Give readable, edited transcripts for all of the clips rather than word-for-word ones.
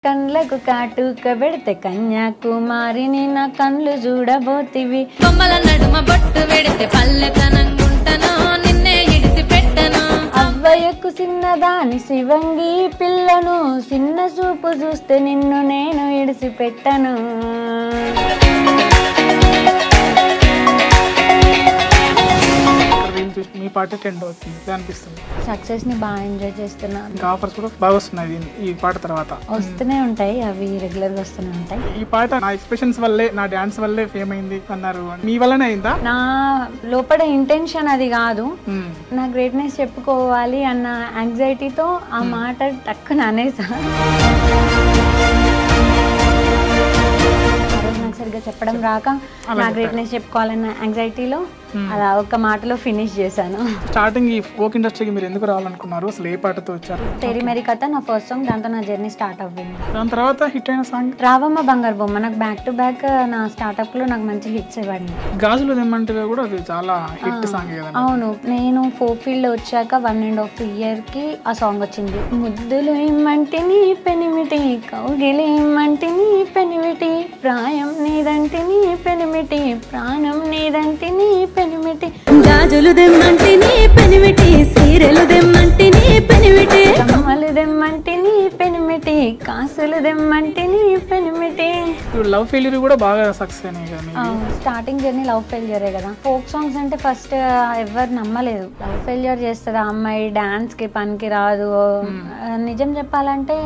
కండ్లకు కాటుక పెడితే కన్యాకుమారిని నా కండ్లు చూడబోతివి బొమ్మల నడుమ బొట్టు పెడితే పల్లెతనంగుంటను నిన్నే ఇడిసి పెట్టను అవ్వయ్యకు చిన్నదాని శివంగి పిల్లను చిన్న చూపు చూస్తే నిన్ను నేను ఇడిసి పెట్టను మీ పాట ట్రెండ్ అవుతుంది అనిపిస్తుంది సక్సెస్ ని బాగా ఎంజాయ్ చేస్తున్నా ఇంకా ఆఫర్స్ కూడా బాగా వస్తున్నాయి ఈ పాట తర్వాత వస్తూనే ఉంటాయి అవి రెగ్యులర్ గా వస్తూనే ఉంటాయి ఈ పాట నా ఎక్స్ప్రెషన్స్ వల్లే నా డాన్స్ వల్లే ఫేమ్ అయింది అన్నారు మీ వల్లనే అయిందా నా లోపల ఇంటెన్షన్ అది కాదు నా గ్రేట్నెస్ చెప్పుకోవాలి అన్న యాంగ్జైటీతో ఆ మాట టక్కున అనేసా నాకు సరిగ్గా చెప్పడం రాక నా గ్రేట్నెస్ చెప్పుకోవాలన్న యాంగ్జైటీలో అలా ఒక మాటలో ఫినిష్ చేశాను స్టార్టింగ్ ఈ ఫోక్ ఇండస్ట్రీకి మీరు ఎందుకు రావాలనుకున్నారు అసలు ఏ పాటతో వచ్చారు తెరి మేరీ కథ నా ఫస్ట్ సాంగ్ దాంతో నా జర్నీ స్టార్ట్ అవ్వింది దాని తర్వాత హిట్ అయిన సాంగ్ రావమ్మ బంగారు బొమ్మ నాకు బ్యాక్ టు బ్యాక్ నా స్టార్ట్అప్ లో నాకు మంచి హిట్స్ ఇవ్వండి గాజులు తెమ్మంటే కూడా అది చాలా హిట్ సాంగ్ కదా అవును నేను ఫోక్ ఫీల్డ్ వచ్చాక 1.5 year కి ఆ సాంగ్ వచ్చింది ముద్దులు ఇమ్మంటిని పెనిమిటి కౌగిలి ఇమ్మంటిని పెనిమిటి ప్రాయం నీదంటిని పెనిమిటి ప్రాణం నీదంటిని పెనిమిటి గాజులు దెమ్మంటిని పెనిమిటి సీరెలు దెమ్మంటిని పెనిమిటి కమ్మలు దెమ్మంటిని పెనిమిటి కాసులు దెమ్మంటిని పెనిమిటి లవ్ ఫెయిల్యూర్ కూడా బాగా సక్సెస్ అయినాయి కదా స్టార్టింగ్ జర్నీ లవ్ ఫెయిల్యూరే కదా ఫోక్ సాంగ్స్ అంటే ఫస్ట్ ఎవరు నమ్మలేదు లవ్ ఫెయిల్యూర్ చేస్తుంది ఆ అమ్మాయి డాన్స్ కి పనికి రాదు నిజం చెప్పాలంటే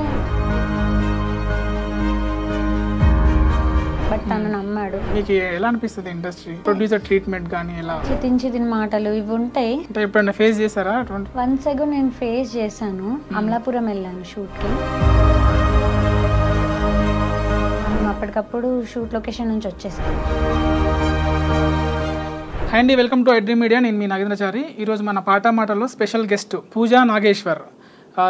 బట్ తను నమ్మాడు మీకు ఎలా అనిపిస్తుంది ఇండస్ట్రీ ప్రొడ్యూసర్ ట్రీట్మెంట్ కానీ ఎలా చితించి మాటలు ఇవి ఉంటాయి అంటే ఎప్పుడైనా ఫేస్ చేశారా వన్స్ అగో నేను ఫేస్ చేశాను అమలాపురం వెళ్ళాను షూట్ కి అప్పటికప్పుడు షూట్ లొకేషన్ నుంచి వచ్చేసాను హాయ్ అండి వెల్కమ్ టు ఎడ్రీ మీడియా నేను మీ నాగేంద్రచారి ఈరోజు మన పాట మాటల్లో స్పెషల్ గెస్ట్ పూజా నాగేశ్వర్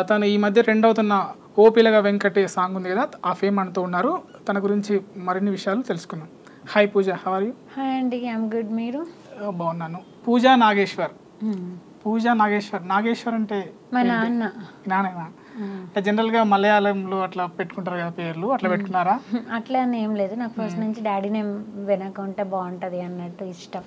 తను ఈ మధ్య ట్రెండ్ అవుతున్న ఓ పిల్లగా వెంకటే సాంగ్ ఉంది కదా ఆ ఫేమ్ అంటూ ఉన్నారు తన గురించి మరిన్ని విషయాలు తెలుసుకుందాం hi Pooja how are you hi అండి ఐఎమ్ గుడ్ మీరు బాగున్నాను పూజా నాగేశ్వర్ పూజా నాగేశ్వర్ అంటే మా నాన్న అంటే జనరల్ గా మలయాళంలో అట్లా పెట్టుకుంటారు కదా పేర్లు అట్లా పెట్టుకున్నారా అట్లా అని ఏం లేదు నాకు ఫస్ట్ నుంచి డాడీ నేమ్ వెనక ఉంటే బాగుంటది అన్నట్టు ఇష్టం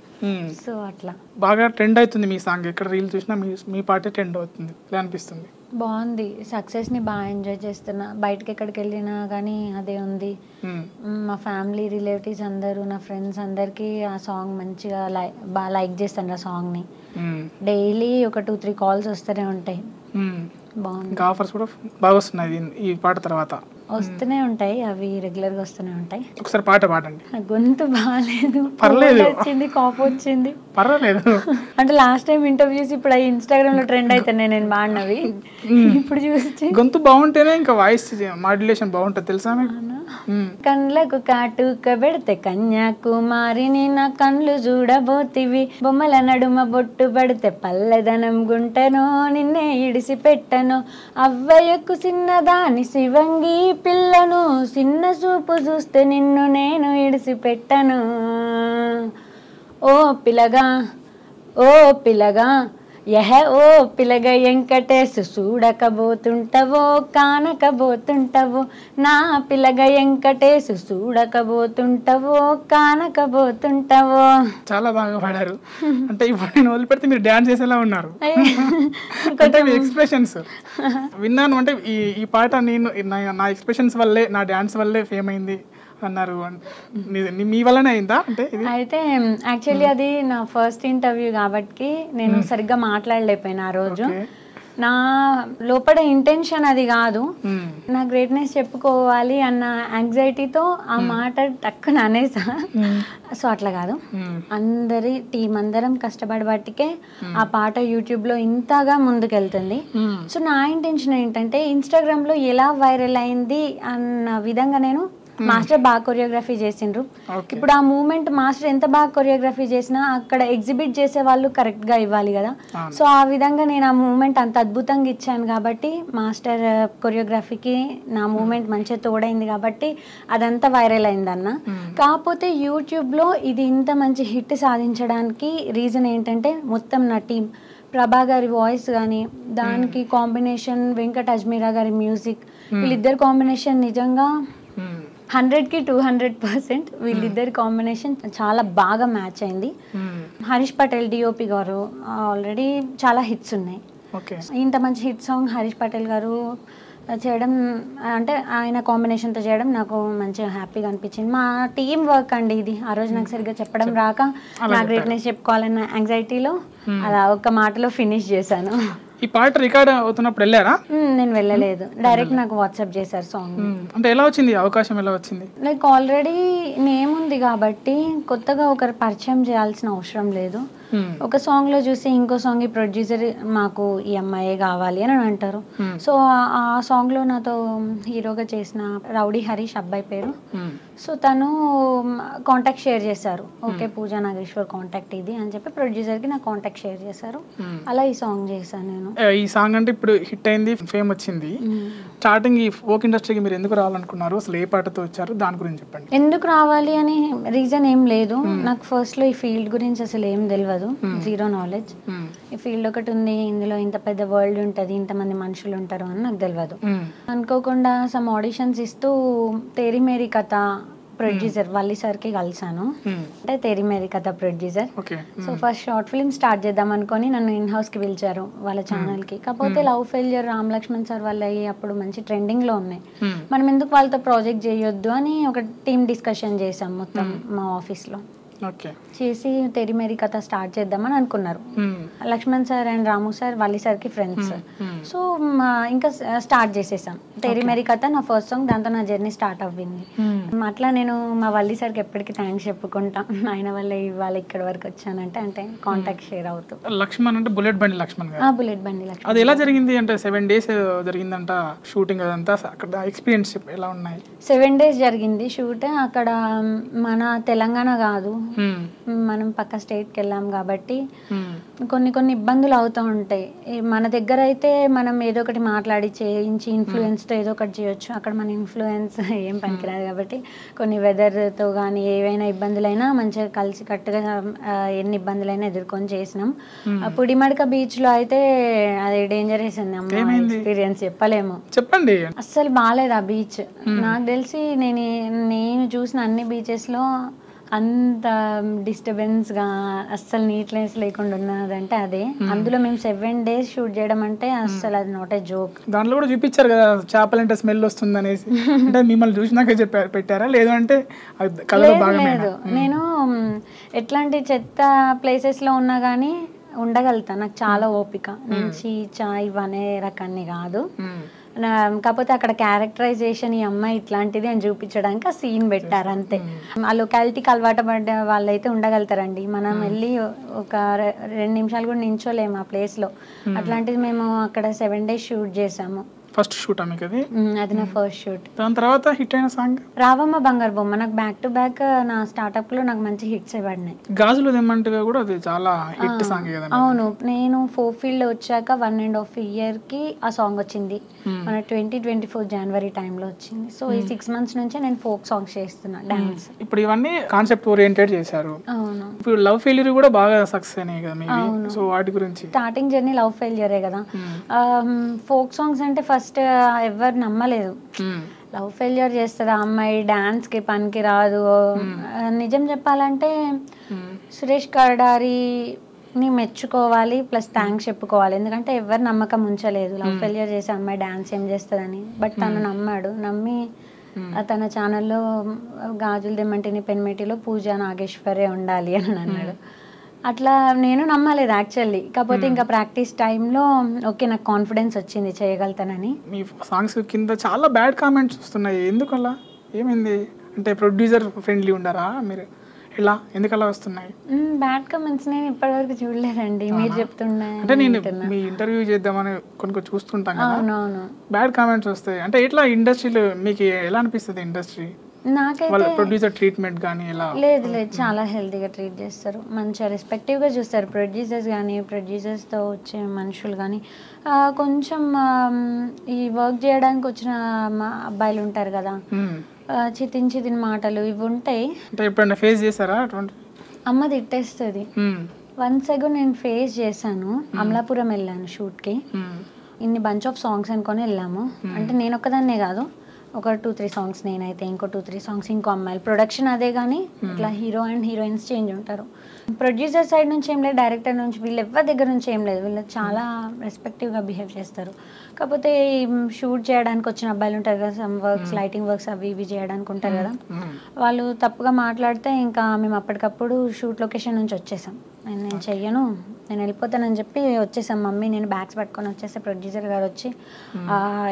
సో అట్లా బాగా ట్రెండ్ అవుతుంది మీ సాంగ్ ఎక్కడ రీల్ చూసినా మీ పాటే ట్రెండ్ అవుతుంది ఇలా అనిపిస్తుంది బాగుంది సక్సెస్ ని బాగా ఎంజాయ్ చేస్తున్నా బయటకి ఎక్కడికి వెళ్ళినా కానీ అదే ఉంది మా ఫ్యామిలీ రిలేటివ్స్ అందరూ నా ఫ్రెండ్స్ అందరికి ఆ సాంగ్ మంచిగా బాగా లైక్ చేస్తాను ఆ సాంగ్ ని డైలీ ఒక 2-3 కాల్స్ వస్తూనే ఉంటాయి బాగుంది ఆఫర్స్ కూడా బాగా వస్తున్నాయి ఈ పాట తర్వాత వస్తూనే ఉంటాయి అవి రెగ్యులర్ గా వస్తూనే ఉంటాయి ఒకసారి పాట పాడండి గొంతు బాగాలేదు పర్లేదు వచ్చింది కాఫ్ వచ్చింది పర్వాలేదు అంటే లాస్ట్ టైం ఇంటర్వ్యూస్ ఇప్పుడు ఇన్స్టాగ్రామ్ లో ట్రెండ్ అవుతున్నాయి నేను బాడినవి ఇప్పుడు చూసి గొంతు బాగుంటేనే ఇంకా వాయిస్ మాడ్యులేషన్ బాగుంటుంది తెలుసా కండ్లకు కాటుక పెడితే కన్యాకుమారిని నా కండ్లు చూడబోతివి బొమ్మల నడుమ బొట్టు పడితే పల్లెదనం గుంటను నిన్నే ఇడిసి పెట్టను అవ్వయ్యకు చిన్నదాని శివంగి పిల్లను చిన్న చూపు చూస్తే నిన్ను నేను ఇడిసి పెట్టను ఓ పిల్లగా ఓ పిల్లగా వెంకటేశ్ చూడకబోతుంటవో కానకబోతుంటవో నా పిల్లగా వెంకటేశ్ చూడకబోతుంటవో కానకబోతుంటవో చాలా బాగా పాడారు అంటే ఇప్పుడు నేను వదిలిపెడితే మీరు డాన్స్ చేసేలా ఉన్నారు అంటే మీ ఎక్స్ప్రెషన్స్ విన్నాను అంటే ఈ పాట నేను నా ఎక్స్ప్రెషన్స్ వల్లే నా డాన్స్ వల్లే ఫేమ్ అయింది అన్నారు మీ వల్లనే అయిందా అంటే అయితే యాక్చువల్లీ అది నా ఫస్ట్ ఇంటర్వ్యూ కాబట్టి నేను సరిగ్గా మాట్లాడలేకపోయినా ఆ రోజు నా లోపల ఇంటెన్షన్ అది కాదు నా గ్రేట్నెస్ చెప్పుకోవాలి అన్న యాంగ్జైటీతో ఆ మాట టక్కున అనేసా సో అట్లా కాదు అందరి టీం అందరం కష్టపడి బట్టికే ఆ పాట యూట్యూబ్ లో ఇంతగా ముందుకెళ్తుంది సో నా ఇంటెన్షన్ ఏంటంటే ఇన్స్టాగ్రామ్ లో ఎలా వైరల్ అయింది అన్న విధంగా నేను మాస్టర్ బాగా కొరియోగ్రఫీ చేసిండ్రు ఇప్పుడు ఆ మూమెంట్ మాస్టర్ ఎంత బాగా కొరియోగ్రఫీ చేసినా అక్కడ ఎగ్జిబిట్ చేసే వాళ్ళు కరెక్ట్ గా ఇవ్వాలి కదా సో ఆ విధంగా నేను ఆ మూమెంట్ అంత అద్భుతంగా ఇచ్చాను కాబట్టి మాస్టర్ కొరియోగ్రఫీకి నా మూమెంట్ మంచిగా తోడైంది కాబట్టి అదంతా వైరల్ అయిందన్న కాకపోతే యూట్యూబ్ లో ఇది ఇంత మంచి హిట్ సాధించడానికి రీజన్ ఏంటంటే మొత్తం నా టీం ప్రభా గారి వాయిస్ కానీ దానికి కాంబినేషన్ వెంకట్ అజ్మీరా గారి మ్యూజిక్, వీళ్ళిద్దరు కాంబినేషన్ నిజంగా 100కి 200% వీళ్ళిద్దరి కాంబినేషన్ చాలా బాగా మ్యాచ్ అయింది. హరీష్ పటేల్ డిఓపి గారు ఆల్రెడీ చాలా హిట్స్ ఉన్నాయి. ఇంత మంచి హిట్ సాంగ్ హరీష్ పటేల్ గారు చేయడం అంటే ఆయన కాంబినేషన్తో చేయడం నాకు మంచిగా హ్యాపీగా అనిపించింది. మా టీం వర్క్ అండి ఇది. ఆ రోజు నాకు సరిగ్గా చెప్పడం రాక నా గ్రేట్నెస్ చెప్పుకోవాలన్న యాంగ్జైటీలో అలా ఒక్క మాటలో ఫినిష్ చేశాను. ఈ పాట రికార్డ్ అవుతున్నప్పుడు వెళ్ళారా? నేను వెళ్ళలేదు, డైరెక్ట్ నాకు వాట్సాప్ చేశారు సాంగ్. అంటే ఎలా వచ్చింది అవకాశం, ఎలా వచ్చింది? లైక్ ఆల్రెడీ నేమ్ ఉంది కాబట్టి కొత్తగా ఒకరు పరిచయం చేయాల్సిన అవసరం లేదు. ఒక సాంగ్ లో చూసి ఇంకో సాంగ్ ఈ ప్రొడ్యూసర్ మాకు ఈ అమ్మాయే కావాలి అని అంటారు. సో ఆ సాంగ్ లో నాతో హీరోగా చేసిన రౌడీ హరీష్ అబ్బాయి పేరు. సో తను కాంటాక్ట్ షేర్ చేశారు. ఓకే పూజా నాగేశ్వర్ కాంటాక్ట్ ఇది అని చెప్పి ప్రొడ్యూసర్ కి నా కాంటాక్ట్ షేర్ చేశారు. అలా ఈ సాంగ్ చేశాను నేను. ఈ సాంగ్ అంటే ఇప్పుడు హిట్ అయింది, ఫేమ్ వచ్చింది. స్టార్టింగ్ ఈ ఫోక్ ఇండస్ట్రీకి మీరు ఎందుకు రావాలనుకున్నారు? అసలు ఏ పాటతో వచ్చారు, దాని గురించి చెప్పండి. ఎందుకు రావాలి అని రీజన్ ఏం లేదు. నాకు ఫస్ట్ లో ఈ ఫీల్డ్ గురించి అసలు ఏం తెలియదు, జీరో నాలెడ్జ్. ఈ ఫీల్డ్ ఒకటి ఉంది, ఇందులో ఇంత పెద్ద వరల్డ్ ఉంటుంది, ఇంతమంది మనుషులు ఉంటారు అని నాకు తెలియదు. అనుకోకుండా సమ్ ఆడిషన్స్ ఇస్తూ తేరీ మేరీ కథ ప్రొడ్యూసర్ వల్లి సార్కి కలిసాను. అంటే తేరీ మేరీ కథ producer. So first short film start చేద్దాం అనుకొని నన్ను ఇన్ హౌస్ కి పిలిచారు వాళ్ళ ఛానల్ కి. కాకపోతే love failure Ram Lakshman sir వాళ్ళు అయ్యి అప్పుడు మంచి ట్రెండింగ్ లో ఉన్నాయి. మనం ఎందుకు వాళ్ళతో ప్రాజెక్ట్ చేయొద్దు అని ఒక టీమ్ డిస్కషన్ చేసాం మొత్తం మా ఆఫీస్ లో. చేసి తెరి మేరీ కథ స్టార్ట్ చేద్దామని అనుకున్నారు. Lakshman sir and Ramu sir వల్లి సార్కి ఫ్రెండ్స్. సో ఇంకా స్టార్ట్ చేసేసాం తెరి మేరీ కథ. నా ఫస్ట్ సాంగ్, దాంతో నా జర్నీ స్టార్ట్ అవ్వింది. అట్లా నేను మా వల్లి సార్కి ఎప్పటికీ థ్యాంక్స్ చెప్పుకుంటా. ఆయన వల్ల ఇవాళ ఇక్కడ వరకు వచ్చానంటే అంటే కాంటాక్ట్ షేర్ అవుతూ. లక్ష్మణ్ అంటే బుల్లెట్ బండి లక్ష్మణ్ గారు. బుల్లెట్ బండి లక్ష్మణ్. అది ఎలా జరిగింది అంటే 7 days జరిగిందంట షూటింగ్, అదంతా అక్కడ ఎక్స్పీరియన్స్ ఎలా ఉన్నాయి? 7 days జరిగింది షూట్. అక్కడ మన తెలంగాణ కాదు, మనం పక్క స్టేట్కి వెళ్ళాం కాబట్టి కొన్ని ఇబ్బందులు అవుతూ ఉంటాయి. మన దగ్గర అయితే మనం ఏదో ఒకటి మాట్లాడి చేయించి ఇన్ఫ్లుయెన్స్తో ఏదో ఒకటి చేయొచ్చు. అక్కడ మన ఇన్ఫ్లుయెన్స్ ఏం పనికిరాదు కాబట్టి కొన్ని వెదర్తో కానీ ఏవైనా ఇబ్బందులైనా మంచిగా కలిసి కట్టుగా ఎన్ని ఇబ్బందులైనా ఎదుర్కొని చేసినాం. పుడిమడక బీచ్లో అయితే అది డేంజరస్ అండి అమ్మ, ఎక్స్పీరియన్స్ చెప్పలేము. చెప్పండి. అస్సలు బాగాలేదు ఆ బీచ్. నాకు తెలిసి నేను చూసిన అన్ని బీచెస్లో అంత డిస్టర్బెన్స్గా అస్సలు నీట్నెస్ లేకుండా ఉన్నదంటే అదే. అందులో మేము 7 days షూట్ చేయడం అంటే అస్సలు అది నాట్ ఏ జోక్. దాంట్లో కూడా చూపించారు కదా చేపలంటే స్మెల్ వస్తుంది అనేసి. అంటే మిమ్మల్ని చూసినాక పెట్టారా లేదు అంటే లేదు? నేను ఎట్లాంటి చెత్త ప్లేసెస్లో ఉన్నా కానీ ఉండగలుగుతా. నాకు చాలా ఓపిక. నేను చీచా ఇవనే రకాన్ని కాదు. కాకపోతే అక్కడ క్యారెక్టరైజేషన్ ఈ అమ్మాయి ఇట్లాంటిది అని చూపించడానికి ఆ సీన్ పెట్టారు అంతే. ఆ లొకాలిటీకి అలవాటు పడ్డ వాళ్ళైతే ఉండగలుగుతారండి. మనం వెళ్ళి ఒక 2 నిమిషాలు కూడా నించోలేము ఆ ప్లేస్లో. అట్లాంటిది మేము అక్కడ 7 days షూట్ చేసాము. ఫస్ట్ షూట్ మీకు అది? అది నా ఫస్ట్ షూట్. దాని తర్వాత హిట్ అయిన సాంగ్ రావమ్మ బంగారు బొమ్మ. నాకు బ్యాక్ టు బ్యాక్ నా స్టార్ట్అప్ లో నాకు మంచి హిట్స్ పడినాయి. గాజులు దెమ్మంటే కూడా అది చాలా హిట్ సాంగ్ కదా. అవును, నేను ఫోక్ ఫీల్డ్ వచ్చాక 1.5 year కి ఆ సాంగ్ వచ్చింది. మన 2024 January టైంలో వచ్చింది. సో ఈ 6 months నుంచే నేను ఫోక్ సాంగ్స్ చేస్తున్నా, డాన్స్. ఇప్పుడు ఇవన్నీ కాన్సెప్ట్ ఓరియంటెడ్ చేశారు. అవును. ఇప్పుడు లవ్ ఫెయిల్యూర్ కూడా బాగా సక్సెస్ అయినాయి కదా మీవి. సో వాటి గురించి స్టార్టింగ్ జర్నీ లవ్ ఫెయిల్యూరే కదా. ఫోక్ సాంగ్స్ అంటే ఫస్ట్ ఎవరు నమ్మలేదు. లవ్ ఫెయిల్యూర్ చేస్తుంది ఆ అమ్మాయి, డాన్స్ కి పనికి రాదు. నిజం చెప్పాలంటే సురేష్ కర్డారిని మెచ్చుకోవాలి, ప్లస్ థ్యాంక్స్ చెప్పుకోవాలి. ఎందుకంటే ఎవరు నమ్మకం ఉంచలేదు లవ్ ఫెయిల్యూర్ చేసే అమ్మాయి డాన్స్ ఏం చేస్తుందని. బట్ తను నమ్మాడు. నమ్మి తన ఛానల్లో గాజులు దెమ్మంటిని పెన్మెటిలో పూజా నాగేశ్వరే ఉండాలి అని అన్నాడు. అట్లా నేను నమ్మలేదు యాక్చువల్లీ. కాకపోతే ఇంకా ప్రాక్టీస్ టైంలో ఓకే నాకు కాన్ఫిడెన్స్ వచ్చింది చేయగలుగుతానని. మీ సాంగ్స్ కింద చాలా బ్యాడ్ కామెంట్స్ వస్తున్నాయి, ఎందుకలా? ఏమైంది? అంటే ప్రొడ్యూసర్ ఫ్రెండ్లీ ఉండరా మీరు? ఇలా ఎందుకలా వస్తున్నాయి బ్యాడ్ కామెంట్స్? నేను ఇప్పటివరకు చూడలేదండి, మీరు చెప్తున్నా. అంటే నేను మీ ఇంటర్వ్యూ చేద్దామని కొన్ని చూస్తుంటాను కదా. అవునవును, బ్యాడ్ కామెంట్స్ వస్తాయి. అంటే ఎట్లా ఇండస్ట్రీలో మీకు ఎలా అనిపిస్తుంది? ఇండస్ట్రీ నాకైతే ప్రొడ్యూసర్ ట్రీట్మెంట్ కానీ ఎలా? లేదు చాలా హెల్తీగా ట్రీట్ చేస్తారు, మంచిగా రెస్పెక్టివ్గా చూస్తారు. ప్రొడ్యూసర్స్ కానీ ప్రొడ్యూసర్స్తో వచ్చే మనుషులు కానీ కొంచెం ఈ వర్క్ చేయడానికి వచ్చిన అబ్బాయిలు ఉంటారు కదా, చితిన్ మాటలు ఇవి ఉంటాయి. అంటే ఎప్పుడైనా ఫేస్ చేశారా అటువంటి? అమ్మ తిట్టేస్తుంది, వన్స్ అగో నేను ఫేస్ చేశాను. అమలాపురం వెళ్ళాను షూట్కి. ఇన్ని బంచ్ ఆఫ్ సాంగ్స్ అనుకొని వెళ్ళాము. అంటే నేను ఒక్కదాన్నే కాదు, ఒక 2-3 సాంగ్స్ నేనైతే, ఇంకో 2-3 సాంగ్స్ ఇంకో అమ్మాయిలు. ప్రొడక్షన్ అదే కానీ ఇట్లా హీరో అండ్ హీరోయిన్స్ చేంజ్ ఉంటారు. ప్రొడ్యూసర్ సైడ్ నుంచి ఏం లేదు, డైరెక్టర్ నుంచి, వీళ్ళు ఎవరి దగ్గర నుంచి ఏం లేదు. వీళ్ళు చాలా రెస్పెక్టివ్గా బిహేవ్ చేస్తారు. కాకపోతే షూట్ చేయడానికి వచ్చిన అబ్బాయిలు ఉంటారు కదా, సమ్ వర్క్స్, లైటింగ్ వర్క్స్ అవి ఇవి చేయడానికి ఉంటారు కదా, వాళ్ళు తప్పుగా మాట్లాడితే ఇంకా మేము అప్పటికప్పుడు షూట్ లొకేషన్ నుంచి వచ్చేసాం. నేను చెయ్యను, నేను వెళ్ళిపోతానని చెప్పి వచ్చేసాం. మమ్మీ నేను బ్యాగ్స్ పట్టుకొని వచ్చేస్తే ప్రొడ్యూసర్ గారు వచ్చి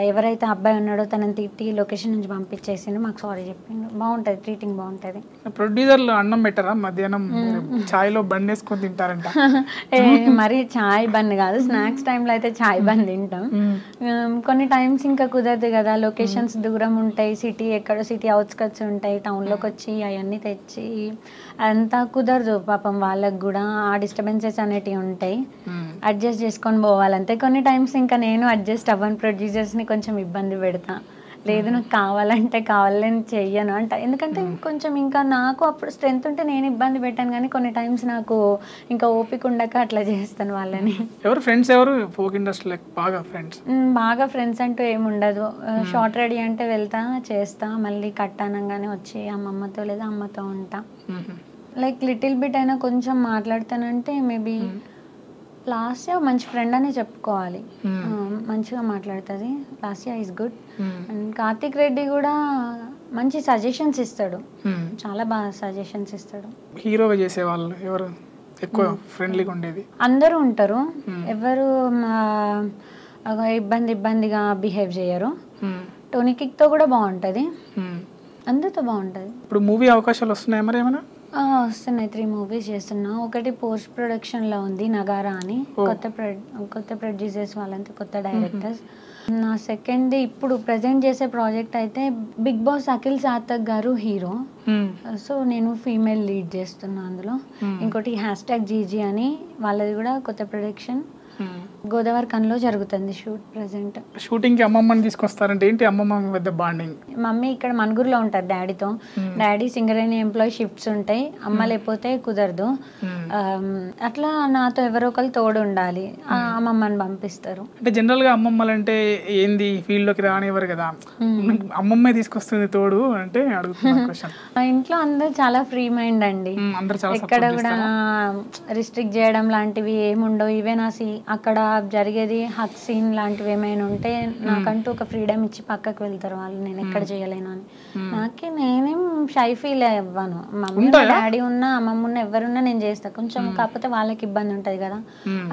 ఎవరైతే అబ్బాయి ఉన్నాడో తనని తిట్టి లొకేషన్ నుంచి పంపించేసిండు. మాకు సారీ చెప్పిండు. బాగుంటుంది, ట్రీటింగ్ బాగుంటుంది. ప్రొడ్యూసర్లు అన్నం పెట్టారా మధ్యాహ్నం? ఛాయ్లో బండి వేసుకొని తింటారంట. మరి ఛాయ్ బంద్ కాదు, స్నాక్స్ టైంలో అయితే ఛాయ్ బంద్ తింటాం. కొన్ని టైమ్స్ ఇంకా కుదరదు కదా, లొకేషన్స్ దూరం ఉంటాయి, సిటీ ఎక్కడో సిటీ అవుట్స్కట్స్ ఉంటాయి, టౌన్లోకి వచ్చి అవన్నీ తెచ్చి అంతా కుదరదు పాపం వాళ్ళకు కూడా. ఆ డిస్టర్బెన్సెస్ అనేటివి ఉంటాయి, అడ్జస్ట్ చేసుకొని పోవాలంతే. కొన్ని టైమ్స్ ఇంకా నేను అడ్జస్ట్ అవ్వను, ప్రొడ్యూసర్స్ని కొంచెం ఇబ్బంది పెడతా. లేదు నాకు కావాలంటే కావాలని చెయ్యను అంట. ఎందుకంటే కొంచెం ఇంకా నాకు అప్పుడు స్ట్రెంత్ ఉంటే నేను ఇబ్బంది పెట్టాను, కానీ కొన్ని టైమ్స్ నాకు ఇంకా ఓపిక ఉండక అట్లా చేస్తాను వాళ్ళని. ఎవరు ఫ్రెండ్స్, ఎవరు ఫోక్ ఇండస్ట్రీలో బాగా ఫ్రెండ్స్? బాగా ఫ్రెండ్స్ అంటూ ఏముండదు. షార్ట్ రెడీ అంటే వెళ్తా చేస్తా, మళ్ళీ కట్ అనగానే వచ్చి అమ్మమ్మతో లేదా అమ్మతో ఉంటా. లైక్ లిటిల్ బిట్ అయినా కొంచెం మాట్లాడతానంటే మేబీ లాస్యా మంచి ఫ్రెండ్ అనే చెప్పుకోవాలి. మంచిగా మాట్లాడుతుంది. Lasya is good. And Karthik Reddy కూడా మంచి సజెషన్స్ ఇస్తాడు, చాలా బాగా సజెషన్స్ ఇస్తాడు. హీరోగా చేసే వాళ్ళు ఎవరు ఎక్కువ ఫ్రెండ్లీగా ఉండేది? అందరూ ఉంటారు, ఎవరు ఇబ్బందిగా బిహేవ్ చేయరు. టోనీ కిక్తో కూడా బాగుంటుంది, అందరితో బాగుంటుంది. ఇప్పుడు మూవీ అవకాశాలు వస్తున్నాయి మరి ఏమైనా? వస్తున్నాయి. 3 మూవీస్ చేస్తున్నా. ఒకటి పోస్ట్ ప్రొడక్షన్లో ఉంది, నగారా అని. కొత్త ప్రొడ్యూసర్స్ వాళ్ళంతా, కొత్త డైరెక్టర్స్. నా సెకండ్ ఇప్పుడు ప్రజెంట్ చేసే ప్రాజెక్ట్ అయితే బిగ్ బాస్ అఖిల్ సార్థక్ గారు హీరో, సో నేను ఫీమేల్ లీడ్ చేస్తున్నా అందులో. ఇంకోటి #జీజీ అని, వాళ్ళది కూడా కొత్త ప్రొడక్షన్. గోదావరి కన్లో జరుగుతుంది షూట్ ప్రెసెంట్. షూటింగ్ కి అమ్మమ్మని తీసుకొస్తారంటే ఏంటి అమ్మమ్మ మధ్య బాండింగ్? మమ్మీ ఇక్కడ మనుగురులో ఉంటారు డాడీతో. డాడీ సింగరేణి ఎంప్లాయీ, షిఫ్ట్స్ ఉంటాయి, అమ్మ లేకపోతే కుదరదు. అట్లా నాతో ఎవరో ఒకరు తోడు ఉండాలి, అమ్మమ్మని పంపిస్తారు. అంటే జనరల్ గా అమ్మమ్మలు అంటే ఏంది ఫీల్డ్ లోకి రానివ్వరు కదా, అమ్మమ్మే తీసుకొస్తుంది తోడు అంటే అడుగుతున్నా క్వశ్చన్. మా ఇంట్లో అందరూ చాలా ఫ్రీ మైండ్ అండి, ఎక్కడ కూడా రిస్ట్రిక్ట్ చేయడం లాంటివి ఏముండవు. ఈవెన్ అక్కడ జరిగేది హక్ సీన్ లాంటివి ఏమైనా ఉంటే నాకంటూ ఒక ఫ్రీడమ్ ఇచ్చి పక్కకు వెళ్తారు వాళ్ళు, నేను ఎక్కడ చేయలేను అని. నేనేం షై ఫీల్ అవ్వను. మమ్మీ డాడీ ఉన్నా అమ్మమ్మ ఉన్నా ఎవరున్నా నేను చేస్తాను. కొంచెం కాకపోతే వాళ్ళకి ఇబ్బంది ఉంటుంది కదా,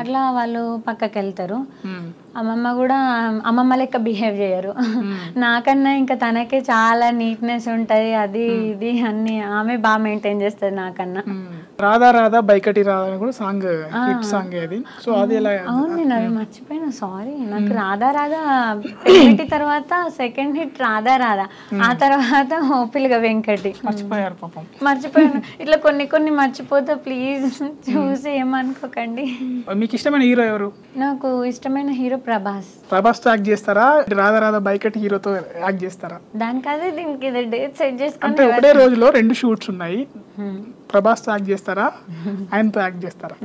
అట్లా వాళ్ళు పక్కకి వెళ్తారు. అమ్మమ్మ కూడా అమ్మమ్మ లెక్క బిహేవ్ చేయరు, నాకన్నా ఇంకా తనకే చాలా నీట్నెస్ ఉంటుంది, అది ఇది అన్ని ఆమె బాగా మెయింటైన్ చేస్తుంది నాకన్నా. రాధా రాధా బైకటి రాధా కూడా సాంగ్, హిట్ సాంగ్ అది. సో అది ఎలా? అవును, నేను అది మర్చిపోయినా, సారీ. నాకు రాధా రాధా పెళ్లి తర్వాత సెకండ్ హిట్ రాధా రాధా, ఆ తర్వాత ఓపిల్గా వెంకటి. మర్చిపోయారు పాపం. మర్చిపోయాను, ఇట్లా కొన్ని మర్చిపోతా, ప్లీజ్ చూసి ఏమనుకోకండి. మీకు ఇష్టమైన హీరో ఎవరు? నాకు ఇష్టమైన హీరో ప్రభాస్. ప్రభాస్తో యాక్ట్ చేస్తారా, రాధా రాధా బైకటి హీరోతో యాక్ట్ చేస్తారా? దానికి అదే దీనికి ఇదే డేట్ సెట్ చేసుకుంటే అంటే ఒకటే రోజులో 2 షూట్స్ ఉన్నాయి, ప్రభాస్తో యాక్ట్ చేస్తారా, ఆయనతో యాక్ట్ చేస్తారా?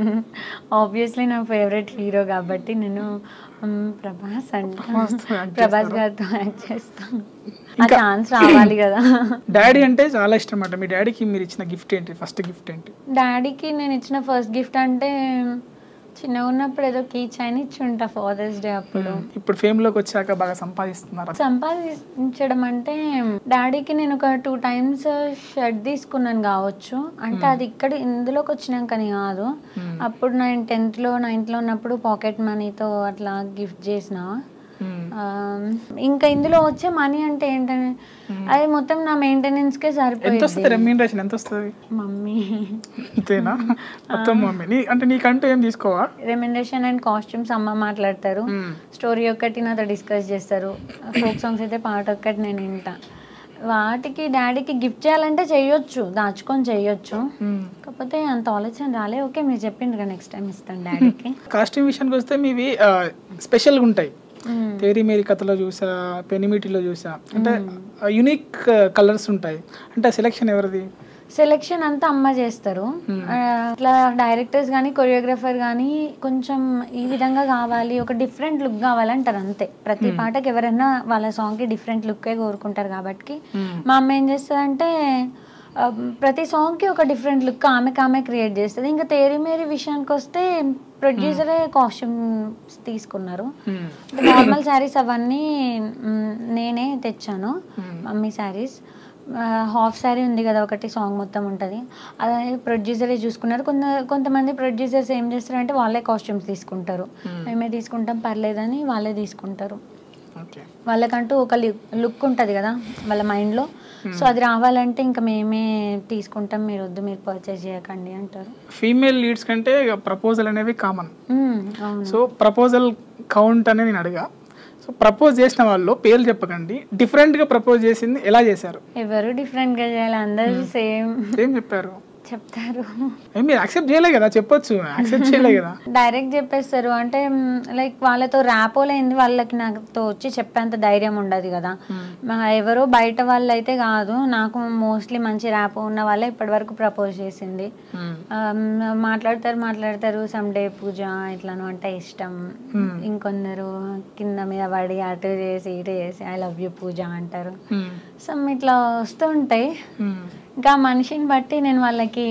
ఆబ్వియస్లీ నా ఫేవరెట్ హీరో కాబట్టి నేను ప్రభాస్ ప్రభాస్ గారితో యాక్ట్ చేస్తాను. ఆ ఛాన్స్ రావాలి కదా. డాడీ అంటే చాలా ఇష్టం అంట. మీ డాడీకి మీరు ఇచ్చిన గిఫ్ట్ ఏంటి, ఫస్ట్ గిఫ్ట్ ఏంటి? డాడీకి నేను ఇచ్చిన ఫస్ట్ గిఫ్ట్ అంటే చిన్నగా ఉన్నప్పుడు ఏదో కీ చైన్ ఇచ్చి ఉంటా ఫాదర్స్ డే అప్పుడు. ఇప్పుడు ఫేమ్ లోకి వచ్చాక బాగా సంపాదిస్తున్నారు. సంపాదించడం అంటే డాడీకి నేను ఒక 2 times షర్ట్ తీసుకున్నాను కావచ్చు, అంటే అది ఇక్కడ ఇందులోకి వచ్చినాకని కాదు. అప్పుడు నేను 10th లో 9th లో ఉన్నప్పుడు పాకెట్ మనీతో అట్లా గిఫ్ట్ చేసిన. ఇంకా ఇందులో వచ్చే మనీ అంటే ఏంటంటే అది మొత్తం నా మెయింటెనెన్స్ కే సరిపోయింది. రెమ్యూనరేషన్ ఎంత వస్తుంది? మమ్మీ అంతేనా? మొత్తం మమ్మీ. అంటే నీకంటూ ఏం తీసుకోవా? రెమ్యూనరేషన్ అండ్ కాస్ట్యూమ్స్ అమ్మ మాట్లాడతారు, స్టోరీ ఒక్కటి నాతో డిస్కస్ చేస్తారు, ఫోక్ సాంగ్స్ అయితే పాట ఒక్కటి నేను వింటా. వాటికి డాడీకి గిఫ్ట్ చేయాలంటే చెయ్యొచ్చు, దాచుకొని చెయ్యొచ్చు, కాకపోతే అంత ఆలోచన రాలే. ఓకే మీరు చెప్పిండ్రు, నెక్స్ట్ టైం ఇస్తాను డాడీకి. కాస్ట్యూమ్ విషయానికి వస్తే మీవి స్పెషల్గా ఉంటాయి. తేరీ మేరీ కథలో చూసా, పెనిమిటిలో చూసా, అంటే యూనిక్ కలర్స్ ఉంటాయి. అంటే సెలెక్షన్ ఎవరిది? సెలెక్షన్ అంతా అమ్మ చేస్తారు. అట్లా డైరెక్టర్స్ కానీ కొరియోగ్రాఫర్ కానీ కొంచెం ఈ విధంగా కావాలి, ఒక డిఫరెంట్ లుక్ కావాలంటారు అంతే. ప్రతి పాటకి ఎవరైనా వాళ్ళ సాంగ్కి డిఫరెంట్ లుక్కే కోరుకుంటారు కాబట్టి మా అమ్మ ఏం చేస్తుందంటే ప్రతి సాంగ్కి ఒక డిఫరెంట్ లుక్ ఆమె క్రియేట్ చేస్తుంది. ఇంకా తేరి మేరీ విషయానికి వస్తే ప్రొడ్యూసరే కాస్ట్యూమ్స్ తీసుకున్నారు. నార్మల్ శారీస్ అవన్నీ నేనే తెచ్చాను, మమ్మీ శారీస్. హాఫ్ శారీ ఉంది కదా ఒకటి, సాంగ్ మొత్తం ఉంటుంది, అదే ప్రొడ్యూసరే చూసుకున్నారు. కొంతమంది ప్రొడ్యూసర్స్ ఏం చేస్తారంటే వాళ్ళే కాస్ట్యూమ్స్ తీసుకుంటారు, మేమే తీసుకుంటాం పర్లేదని వాళ్ళే తీసుకుంటారు. వాళ్ళకంటూ ఒక లుక్ ఉంటుంది కదా వాళ్ళ మైండ్లో, సో అది రావాలంటే ఇంకా మేమే తీసుకుంటాం, మీరు వద్దు మీరు పర్చేస్ చేయకండి అంటారు. ఫీమేల్ లీడ్స్ కంటే ప్రపోజల్ అనేవి కామన్. సో ప్రపోజల్ కౌంట్ అనేది నేను అడిగా. సో ప్రపోజ్ చేసిన వాళ్ళు పేర్లు చెప్పకండి, డిఫరెంట్గా ప్రపోజ్ చేసింది ఎలా చేశారు? ఎవరు డిఫరెంట్గా చేయాలి, అందరూ సేమ్ చెప్పారు చెప్తారు. మీరు యాక్సెప్ట్ చేయలే కదా, చెప్పొచ్చు, యాక్సెప్ట్ చేయలే కదా, డైరెక్ట్ చెప్పేస్తారు. అంటే లైక్ వాళ్ళతో ర్యాపోలేంది వాళ్ళకి నాతో వచ్చి చెప్పేంత ధైర్యం ఉండదు కదా. ఎవరో బయట వాళ్ళు అయితే కాదు, నాకు మోస్ట్లీ మంచి ర్యాపో ఉన్న వాళ్ళే ఇప్పటి వరకు ప్రపోజ్ చేసింది. మాట్లాడతారు సండే పూజ ఇట్లాను అంటే ఇష్టం, ఇంకొందరు కింద మీద పడి అటు చేసి ఇటు చేసి ఐ లవ్ యూ పూజ అంటారు. సమ్ ఇట్లా వస్తూ ఉంటాయి. ఇంకా మనిషిని బట్టి నేను వాళ్ళకి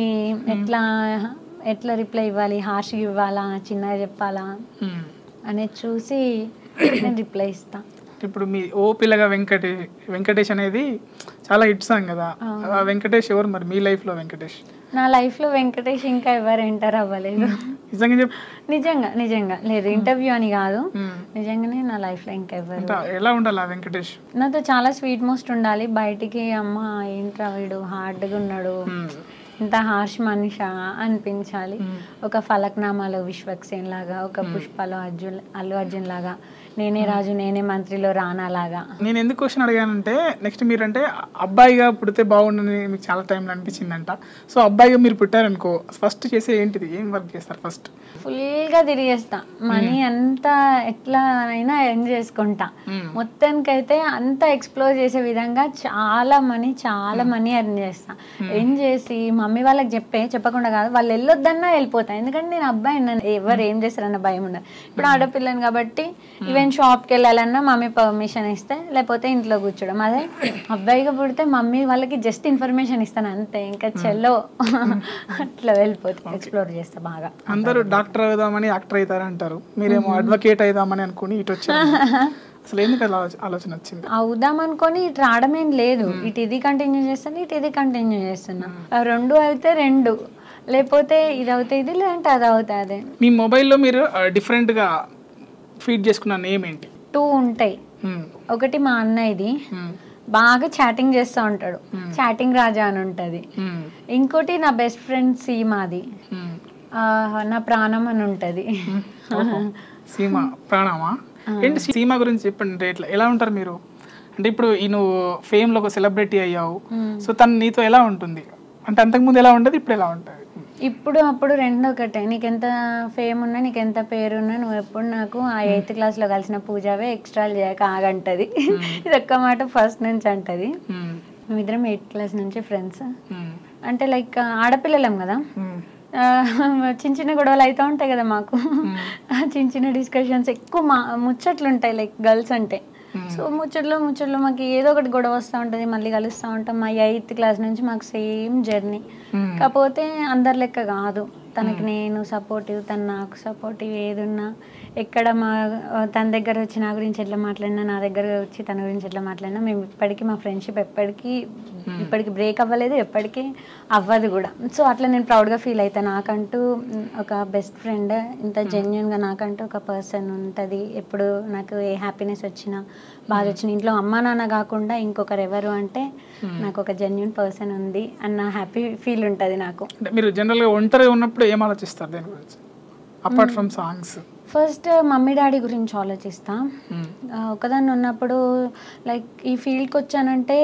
ఎట్లా రిప్లై ఇవ్వాలి, హార్ష్గా ఇవ్వాలా, చిన్నగా చెప్పాలా అనేది చూసి నేను రిప్లై ఇస్తాను. ఇప్పుడు మీ ఓ పిల్లగా వెంకటేష్ అనేది చాలా హిట్ సాంగ్ కదా, వెంకటేష్ ఎవరు మరి మీ లైఫ్లో? వెంకటేష్ నా లైఫ్లో వెంకటేష్ ఇంకా ఎవరు ఎంటర్ అవ్వలేదు. నిజంగా లేదు, ఇంటర్వ్యూ అని కాదు, నిజంగానే నా లైఫ్లో ఇంకా ఎవరు. ఎలా ఉండాలి వెంకటేష్? నాతో చాలా స్వీట్ మోస్ట్ ఉండాలి, బయటికి అమ్మ ఏంట్రా వీడు హార్డ్గా ఉన్నాడు, ఇంత హార్ష్ మనిషా అనిపించాలి. ఒక ఫలక్నామాలో విశ్వక్సేన్ లాగా, ఒక పుష్పలో అల్లు అర్జున్ లాగా, నేనే రాజు నేనే మంత్రిలో రానా లాగా. నేను ఎందుకు క్వశ్చన్ అడిగానంటే, నెక్స్ట్ మీరంటే అబ్బాయిగా పుడితే బాగుండని మీకు చాలా టైంలో అనిపించిందంట. సో అబ్బాయిగా మీరు పుట్టారనుకో, ఫస్ట్ చేసే ఏంటిది, ఏం వర్క్ చేస్తారు? ఫస్ట్ ఫుల్గా తిరిగేస్తా, మనీ అంతా ఎట్లా అయినా ఎర్న్ చేసుకుంటా. మొత్తానికైతే అంతా ఎక్స్ప్లోర్ చేసే విధంగా చాలా మనీ ఎర్న్ చేస్తా. ఎర్న్ చేసి మమ్మీ వాళ్ళకి చెప్పకుండా కాదు, వాళ్ళు వెళ్ళొద్దన్నా వెళ్ళిపోతా. ఎందుకంటే నేను అబ్బాయి, ఎవరు ఏం చేస్తారన్న భయం ఉండదు. ఇప్పుడు ఆడపిల్లని కాబట్టి ఈవెన్ షాప్కి వెళ్ళాలన్నా మమ్మీ పర్మిషన్ ఇస్తే, లేకపోతే ఇంట్లో కూర్చోడం. అదే అబ్బాయిగా పుడితే మమ్మీ వాళ్ళకి జస్ట్ ఇన్ఫర్మేషన్ ఇస్తాను అంతే, ఇంకా చెల్లో అట్లా వెళ్ళిపోతా, ఎక్స్ప్లోర్ చేస్తా బాగా. అందరూ డాక్టర్ అవుదామని యాక్టర్ అవుతారంటారు, మీరేమో అడ్వకేట్ అవుదామని అనుకుని ఇటు వచ్చారు. అసలు ఎందుకు ఆలోచన వచ్చింది? అవుదాం అనుకొని ఇటు రావడమేం లేదు, ఇటు ఇది కంటిన్యూ చేస్తాను, ఇటు ఇది కంటిన్యూ చేస్తున్నా. రెండు అయితే రెండు, లేకపోతే ఇది అవుతే ఇది, లేదంటే అది అవుతా అదే. మీ మొబైల్లో మీరు డిఫరెంట్గా ఫీడ్ చేసుకున్న నేమ్ ఏంటి? 2 ఉంటాయి. ఒకటి మా అన్నయ్యది, బాగా చాటింగ్ చేస్తూ ఉంటాడు, చాటింగ్ రాజా అని ఉంటుంది. ఇంకోటి నా బెస్ట్ ఫ్రెండ్ సీమాది, నా ప్రాణం అని ఉంటుంది. సీమా ప్రాణమా? ఏంటి సీమా గురించి చెప్పండి, ఎలా ఉంటారు మీరు? అంటే ఇప్పుడు నువ్వు ఫేమ్లో ఒక సెలబ్రిటీ అయ్యావు, సో తను నీతో ఎలా ఉంటుంది? అంటే అంతకుముందు ఎలా ఉంటుంది, ఇప్పుడు ఎలా ఉంటుంది? ఇప్పుడు అప్పుడు రెండు ఒకటే. నీకెంత ఫేమ్ ఉన్నా, నీకెంత పేరున్నా, నువ్వు ఎప్పుడు నాకు ఆ 8th క్లాస్లో కలిసిన పూజావే, ఎక్స్ట్రాలు చేయక ఆగంటది. ఇది ఒక్క మాట ఫస్ట్ నుంచి అంటది. మేమిద్దరం 8th క్లాస్ నుంచి ఫ్రెండ్స్. అంటే లైక్ ఆడపిల్లలం కదా, చిన్న గొడవలు అవుతూ ఉంటాయి కదా మాకు, చిన్న డిస్కషన్స్, ఎక్కువ ముచ్చట్లు ఉంటాయి లైక్ గర్ల్స్ అంటే. సో ముచ్చట్లో మాకు ఏదో ఒకటి గొడవ వస్తూ ఉంటుంది, మళ్ళీ కలుస్తూ ఉంటాం. మా 8th క్లాస్ నుంచి మాకు సేమ్ జర్నీ. కాకపోతే అందరి లెక్క కాదు, తనకి నేను సపోర్టివ్, తను నాకు సపోర్టివ్. ఏదున్నా ఎక్కడ తన దగ్గర వచ్చి నా గురించి ఎట్లా మాట్లాడినా, నా దగ్గర వచ్చి తన గురించి ఎట్లా మాట్లాడినా, మేము ఇప్పటికీ మా ఫ్రెండ్షిప్ ఇప్పటికీ బ్రేక్ అవ్వలేదు, ఎప్పటికీ అవ్వదు కూడా. సో అట్లా నేను ప్రౌడ్గా ఫీల్ అవుతాను. నాకంటూ ఒక బెస్ట్ ఫ్రెండ్, ఇంత జెన్యున్గా నాకంటూ ఒక పర్సన్ ఉంటుంది. ఎప్పుడు నాకు ఏ హ్యాపీనెస్ వచ్చినా, బాధ వచ్చిన, ఇంట్లో అమ్మా నాన్న కాకుండా ఇంకొకరు ఎవరు అంటే నాకు ఒక జెన్యున్ పర్సన్ ఉంది అన్న హ్యాపీ ఫీల్ ఉంటుంది నాకు. మీరు జనరల్గా ఒంటరిగా ఉన్నప్పుడు ఏం ఆలోచిస్తారు దేని గురించి, apart from songs? First mummy daddy గురించి ఆలోచిస్తా. ఒకదాన్ని ఉన్నప్పుడు లైక్ ఈ ఫీల్డ్కి వచ్చానంటే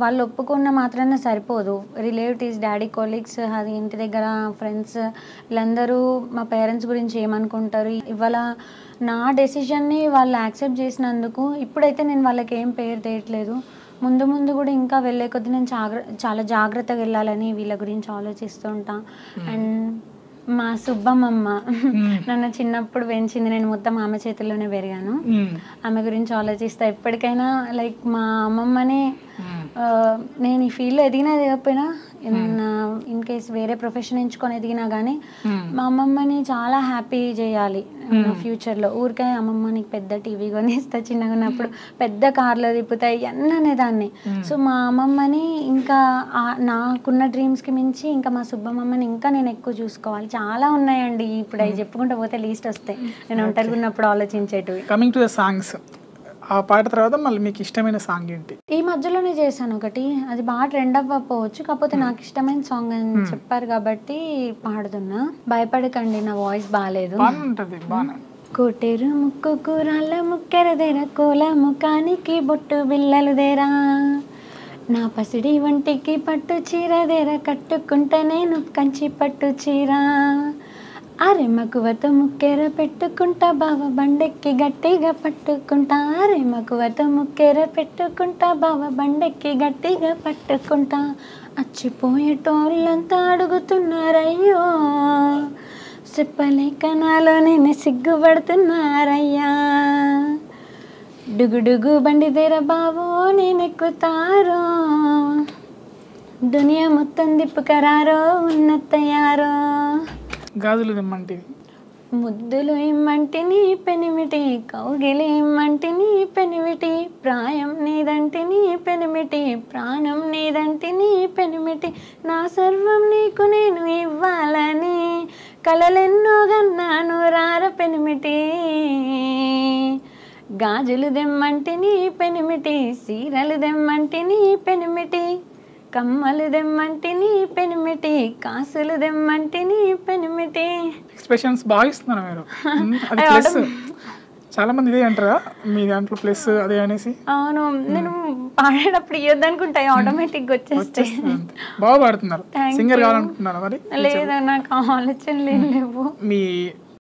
వాళ్ళు ఒప్పుకున్న మాత్రాన సరిపోదు. రిలేటివ్స్, డాడీ కొలీగ్స్, అది ఇంటి దగ్గర ఫ్రెండ్స్, వీళ్ళందరూ మా పేరెంట్స్ గురించి ఏమనుకుంటారు. ఇవాళ నా డెసిషన్ని వాళ్ళు యాక్సెప్ట్ చేసినందుకు ఇప్పుడైతే నేను వాళ్ళకి ఏం పేరు తేయట్లేదు. ముందు ముందు కూడా ఇంకా వెళ్ళే కొద్దీ నేను చాలా జాగ్రత్తగా వెళ్ళాలని వీళ్ళ గురించి ఆలోచిస్తూ ఉంటా. అండ్ మా సుబ్బమ్మమ్మ నన్ను చిన్నప్పుడు పెంచింది, నేను మొత్తం ఆమె చేతుల్లోనే పెరిగాను. ఆమె గురించి ఆలోచిస్తా ఎప్పటికైనా. లైక్ మా అమ్మమ్మనే నేను ఈ ఫీల్డ్లో ఎదిగినా ఎదగకపోయినా, ఇన్ కేస్ వేరే ప్రొఫెషన్ ఎంచుకొని ఎదిగినా కానీ మా అమ్మమ్మని చాలా హ్యాపీ చేయాలి ఫ్యూచర్లో. ఊరికే అమ్మమ్మ నీకు పెద్ద టీవీ కొనిస్తా, చిన్నగా ఉన్నప్పుడు పెద్ద కార్లో తిప్పుతాయి అన్నీ అనేదాన్ని. సో మా అమ్మమ్మని ఇంకా నాకున్న డ్రీమ్స్కి మించి ఇంకా మా సుబ్బమ్మని ఇంకా నేను ఎక్కువ చూసుకోవాలి. చాలా ఉన్నాయండి, ఇప్పుడు అవి చెప్పుకుంటూ పోతే లీస్ట్ వస్తాయి నేను ఒంటరిగా ఉన్నప్పుడు ఆలోచించేటివి. కమింగ్ టు ద సాంగ్స్, ఆ పాట తర్వాత మళ్ళీ మీకు ఇష్టమైన సాంగ్ ఏంటి? ఈ మధ్యలోనే చేశాను ఒకటి, అది బాగా ట్రెండ్ అవ్వకపోవచ్చు, కాకపోతే నాకు ఇష్టమైన సాంగ్ అని చెప్పారు కాబట్టి పాడుతున్నా. భయపడకండి, నా వాయిస్ బాగాలేదు. కోటేరు ముక్కు రాళ్ళ ముక్కెరదేరా, కోల ముఖానికి బొట్టు బిల్లలుదేరా, నా పసిడి వంటికి పట్టు చీరదేరా, కట్టుకుంటా నేను కంచి పట్టు చీర, అరే మకువతో ముక్కెర పెట్టుకుంటా, బావ బండెక్కి గట్టిగా పట్టుకుంటా, అరే మకువతో ముక్కెర పెట్టుకుంటా, బావ బండెక్కి గట్టిగా పట్టుకుంటా, అచ్చిపోయేటోళ్ళంతా అడుగుతున్నారయ్యో, చెప్పలేక నాలో నేను సిగ్గుపడుతున్నారయ్యా, డుగుడుగు బండిదేర బావో నేను ఎక్కుతారో, దునియా మొత్తం దిప్పుకరారో ఉన్నత్తయ్యారో, గాజులు తెమ్మంటివి, ముద్దులు ఇమ్మంటిని పెనిమిటి, కౌగిలి ఇమ్మంటిని పెనిమిటి, ప్రాయం నీదంటిని పెనిమిటి, ప్రాణం నీదంటిని పెనిమిటి, నా సర్వం నీకు నేను ఇవ్వాలని కలలెన్నో గన్నాను రార పెనిమిటి, గాజులు దెమ్మంటిని పెనిమిటి, సీరలు దెమ్మంటిని పెనిమిటి, కమ్మలు దెమ్మంటిని పెనిమిటి, కాసులు దెమ్మంటిని పెనిమిటి. ఎక్స్ప్రెషన్స్ బాగా ఇస్తున్నారు మీరు. అది ప్లస్. చాలా మంది ఇదే అంటారా మీ దాంట్లో ప్లస్ అదే అనేసి? అవును, నేను పాడేటప్పుడు ఇవ్వద్దు అనుకుంటా, ఆటోమేటిక్గా వచ్చేస్తాయి. బాగా పాడుతున్నారు. సింగర్ కావాలనుకుంటున్నారా మరి? లేదా, నాకు ఆలోచన లేవు. మీ